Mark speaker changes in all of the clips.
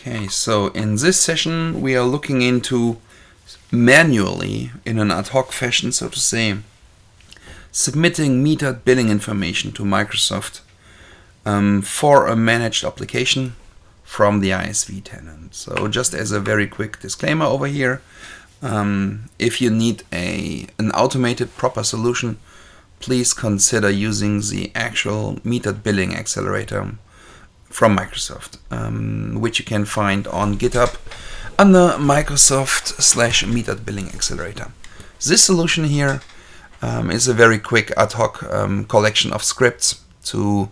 Speaker 1: Okay, so in this session we are looking into manually, in an ad hoc fashion, so to say, submitting metered billing information to Microsoft for a managed application from the ISV tenant. So just as a very quick disclaimer over here, if you need an automated proper solution, please consider using the actual metered billing accelerator from Microsoft, which you can find on GitHub under Microsoft/metered billing accelerator. This solution here is a very quick ad hoc collection of scripts to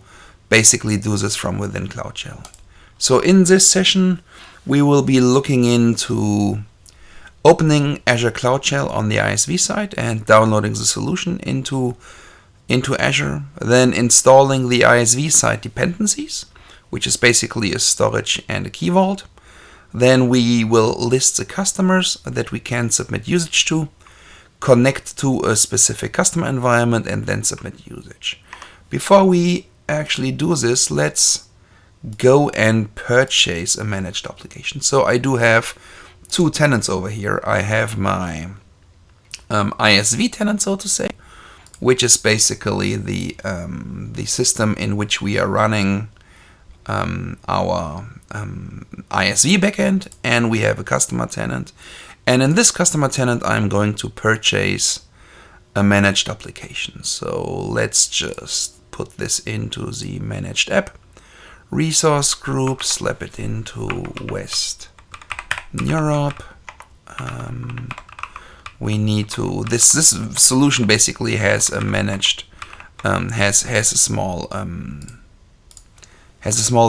Speaker 1: basically do this from within Cloud Shell. So in this session, we will be looking into opening Azure Cloud Shell on the ISV side and downloading the solution into Azure, then installing the ISV side dependencies, which is basically a storage and a key vault. Then we will list the customers that we can submit usage to, connect to a specific customer environment, and then submit usage. Before we actually do this, let's go and purchase a managed application. So I do have two tenants over here. I have my ISV tenant, so to say, which is basically the system in which we are running our ISV backend, and we have a customer tenant. And in this customer tenant, I'm going to purchase a managed application. So let's just put this into the ManagedApp resource group, slap it into West Europe. We need to, this solution basically has a managed, has a small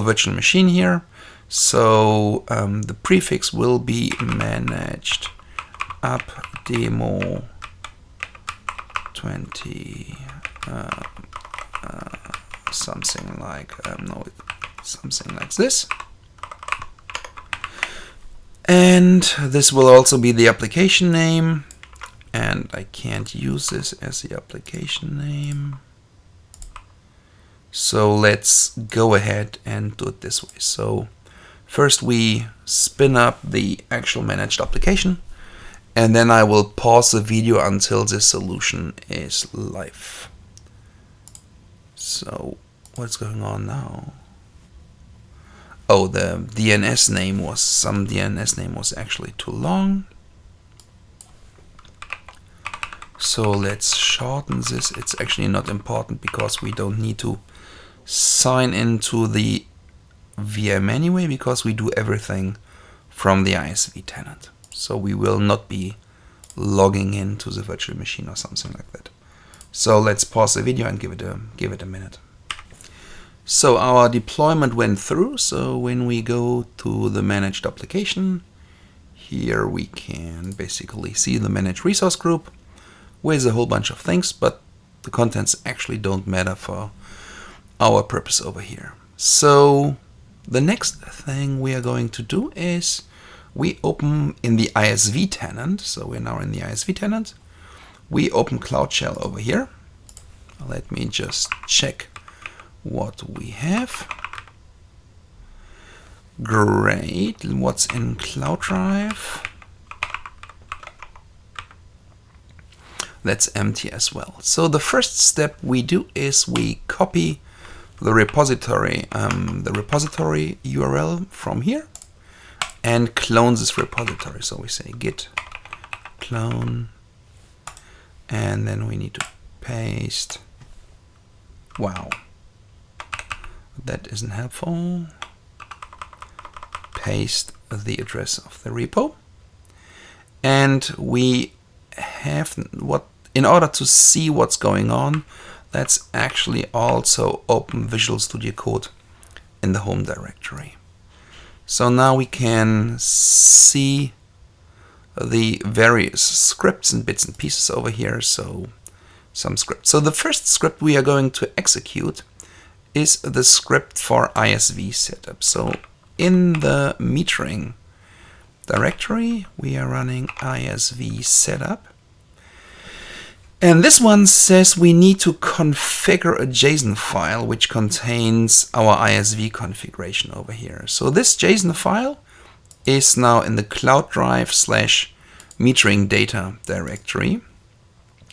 Speaker 1: virtual machine here. So the prefix will be managed app demo 20 something like something like this. And this will also be the application name, and I can't use this as the application name. So let's go ahead and do it this way. So first we spin up the actual managed application, and then I will pause the video until this solution is live. So what's going on now? Oh, the DNS name was actually too long. So let's shorten this. It's actually not important because we don't need to sign into the VM anyway, because we do everything from the ISV tenant. So we will not be logging into the virtual machine or something like that. So let's pause the video and give it a minute. So our deployment went through. So when we go to the managed application, here we can basically see the managed resource group with a whole bunch of things, but the contents actually don't matter for our purpose over here. So the next thing we are going to do is we open in the ISV tenant. So we're now in the ISV tenant. We open Cloud Shell over here. Let me just check what we have. Great. What's in Cloud Drive? That's empty as well. So the first step we do is we copy the repository URL from here and clone this repository. So we say git clone, and then we need to paste. Wow, that isn't helpful. Paste the address of the repo, and we have what, in order to see what's going on, let's actually also open Visual Studio Code in the home directory. So now we can see the various scripts and bits and pieces over here. So some scripts. So the first script we are going to execute is the script for ISV setup. So in the metering directory, we are running ISV setup. And this one says we need to configure a JSON file which contains our ISV configuration over here. So this JSON file is now in the cloud drive / metering data directory,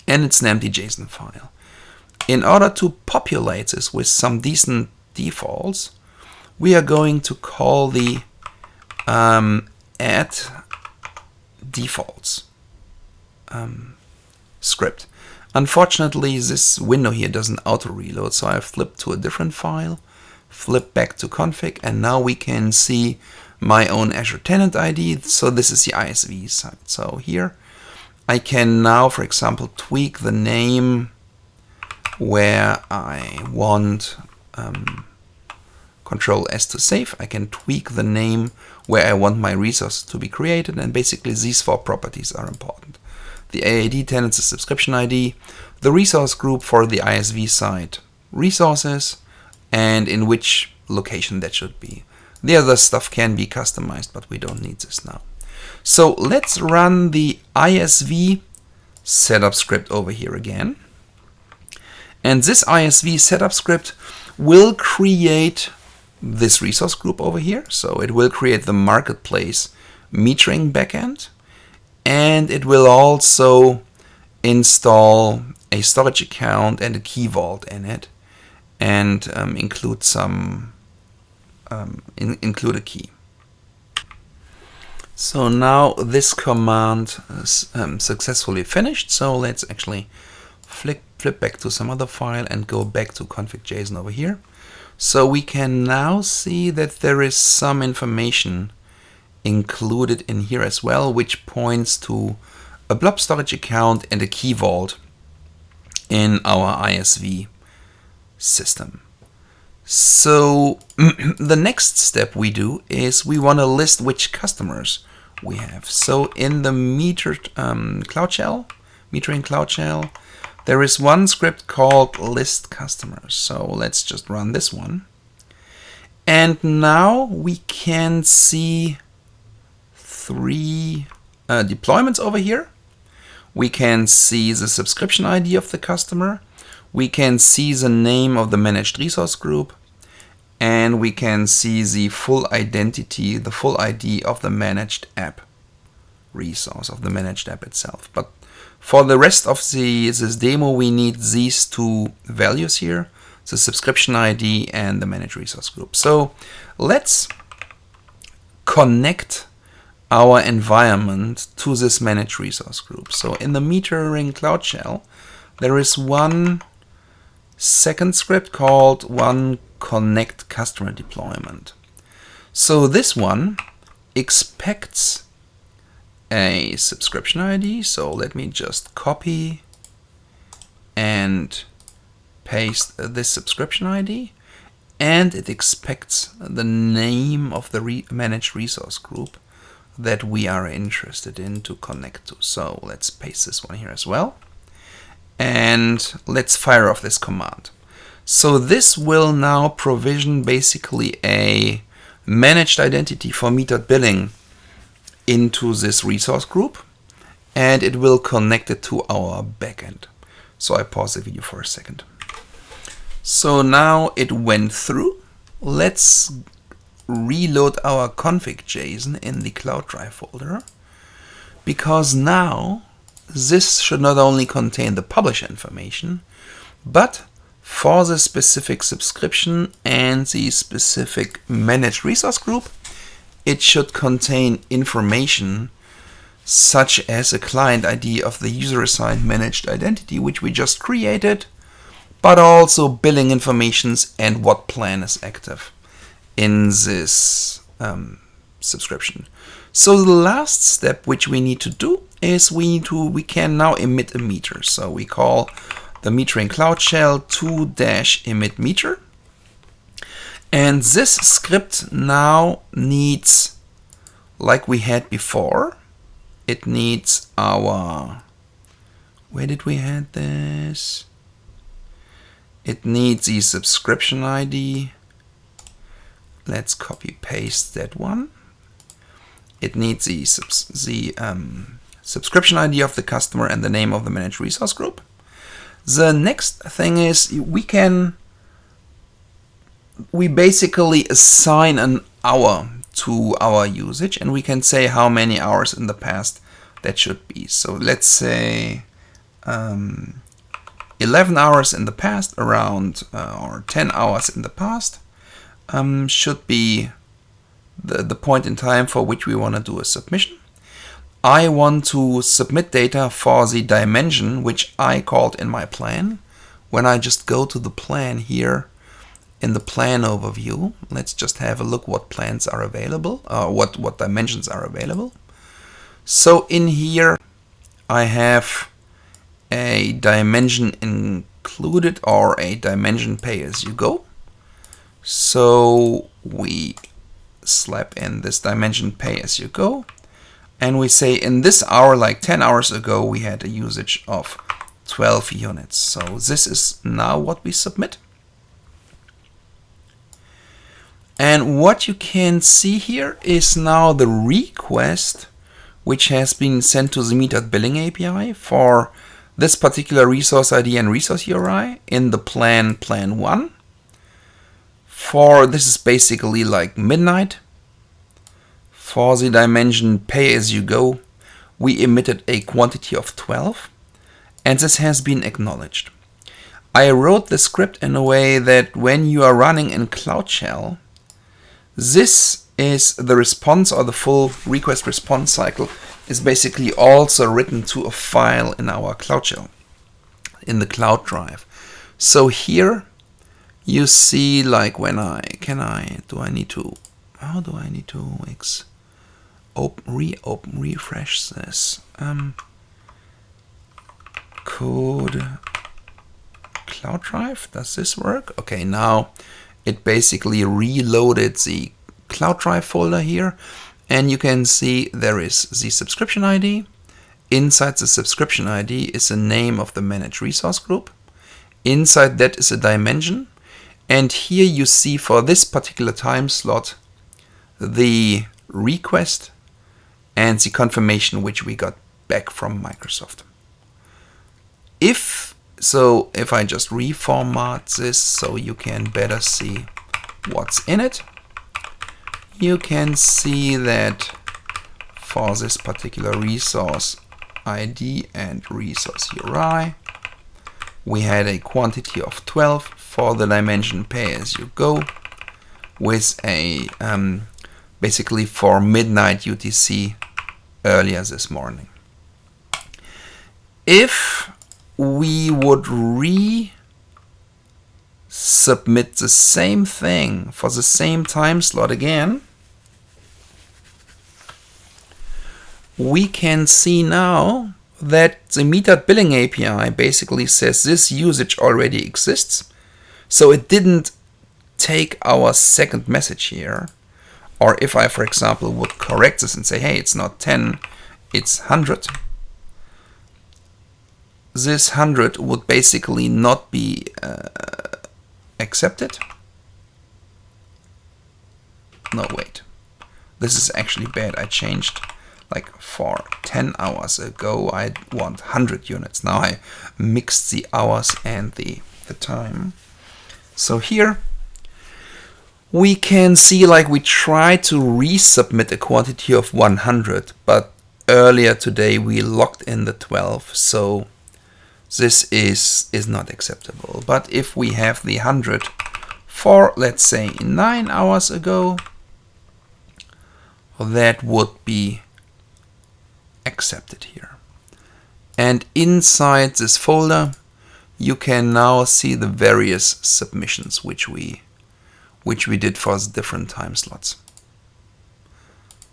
Speaker 1: and it's an empty JSON file. In order to populate this with some decent defaults, we are going to call the add defaults script. Unfortunately, this window here doesn't auto reload, so I've flipped to a different file, flip back to config, and now we can see my own Azure tenant ID. So this is the ISV side. So here I can now, for example, tweak the name where I want Control S to save. I can tweak the name where I want my resource to be created, and basically these 4 properties are important. The AID tenant is subscription ID, the resource group for the ISV side resources, and in which location that should be. The other stuff can be customized, but we don't need this now. So let's run the ISV setup script over here again. And this ISV setup script will create this resource group over here. So it will create the marketplace metering backend, and it will also install a storage account and a key vault in it, and include some include a key. So now this command is successfully finished. So let's actually flip back to some other file and go back to config.json over here. So we can now see that there is some information included in here as well, which points to a blob storage account and a key vault in our ISV system. So the next step we do is we want to list which customers we have. So in the metering cloud shell, there is one script called list customers. So let's just run this one. And now we can see 3 deployments over here. We can see the subscription ID of the customer. We can see the name of the managed resource group. And we can see the full identity, the full ID of the managed app resource, of the managed app itself. But for the rest of this demo, we need these 2 values here, the subscription ID and the managed resource group. So let's connect our environment to this managed resource group. So in the metering cloud shell, there is one second script called one connect customer deployment. So this one expects a subscription ID. So let me just copy and paste this subscription ID, and it expects the name of the managed resource group that we are interested in to connect to. So let's paste this one here as well, and let's fire off this command. So this will now provision basically a managed identity for metered billing into this resource group, and it will connect it to our backend. So I pause the video for a second. So now it went through. Let's reload our config.json in the cloud drive folder, because now this should not only contain the publisher information, but for the specific subscription and the specific managed resource group, it should contain information such as a client ID of the user-assigned managed identity, which we just created, but also billing informations and what plan is active in this subscription. So the last step which we need to do is we can now emit a meter. So we call the metering cloud shell to-emit meter. And this script now needs, like we had before, it needs our, where did we had this? It needs the subscription ID. Let's copy paste that one. It needs the subscription ID of the customer and the name of the managed resource group. The next thing is we basically assign an hour to our usage, and we can say how many hours in the past that should be. So let's say 11 hours in the past, around or 10 hours in the past should be the point in time for which we want to do a submission. I want to submit data for the dimension which I called in my plan. When I just go to the plan here in the plan overview, let's just have a look what plans are available, what dimensions are available. So in here I have a dimension included or a dimension pay as you go. So we slap in this dimension pay as you go, and we say in this hour, like 10 hours ago, we had a usage of 12 units. So this is now what we submit. And what you can see here is now the request which has been sent to the metered billing API for this particular resource ID and resource URI in the plan 1. For this is basically like midnight. For the dimension pay as you go, we emitted a quantity of 12, and this has been acknowledged. I wrote the script in a way that when you are running in Cloud Shell, this is the response, or the full request response cycle is basically also written to a file in our Cloud Shell, in the cloud drive. So here you see, like when how do I need to refresh this? Code cloud drive, does this work? Okay, now it basically reloaded the cloud drive folder here, and you can see there is the subscription ID. Inside the subscription ID is the name of the managed resource group. Inside that is a dimension, and here you see for this particular time slot the request and the confirmation which we got back from Microsoft. If I just reformat this so you can better see what's in it, you can see that for this particular resource ID and resource URI, we had a quantity of 12 for the dimension pay as you go, with a basically for midnight UTC earlier this morning. If we would submit the same thing for the same time slot again, we can see now that the metered billing API basically says this usage already exists. So it didn't take our second message here. Or if I, for example, would correct this and say, hey, it's not 10, it's 100. This 100 would basically not be accepted. No, wait. This is actually bad. I changed, like for 10 hours ago, I want 100 units. Now I mixed the hours and the time. So here we can see, like, we try to resubmit a quantity of 100, but earlier today we locked in the 12, so this is not acceptable. But if we have the 100 for, let's say, 9 hours ago, that would be accepted here. And inside this folder you can now see the various submissions which we did for different time slots.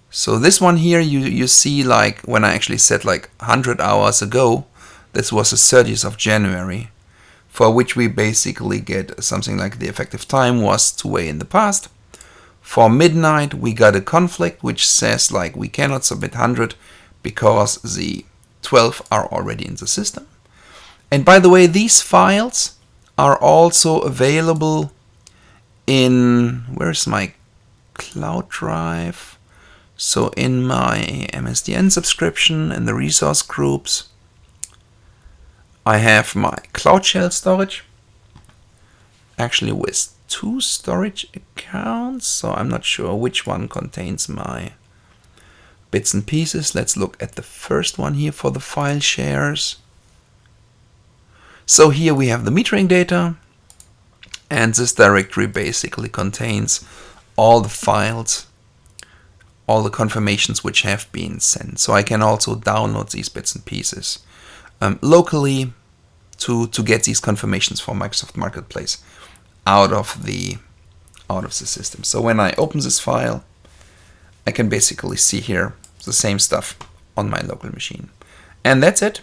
Speaker 1: So this one here, you see, like when I actually said like 100 hours ago, this was the 30th of January, for which we basically get something like the effective time was 2 in the past. For midnight we got a conflict which says like we cannot submit 100 because the 12 are already in the system. And by the way, these files are also available in, where's my cloud drive? So in my MSDN subscription and the resource groups, I have my Cloud Shell storage, actually with 2 storage accounts, so I'm not sure which one contains my bits and pieces. Let's look at the first one here for the file shares. So here we have the metering data, and this directory basically contains all the files, all the confirmations which have been sent. So I can also download these bits and pieces locally to get these confirmations for Microsoft Marketplace out of the system. So when I open this file, I can basically see here the same stuff on my local machine. And that's it.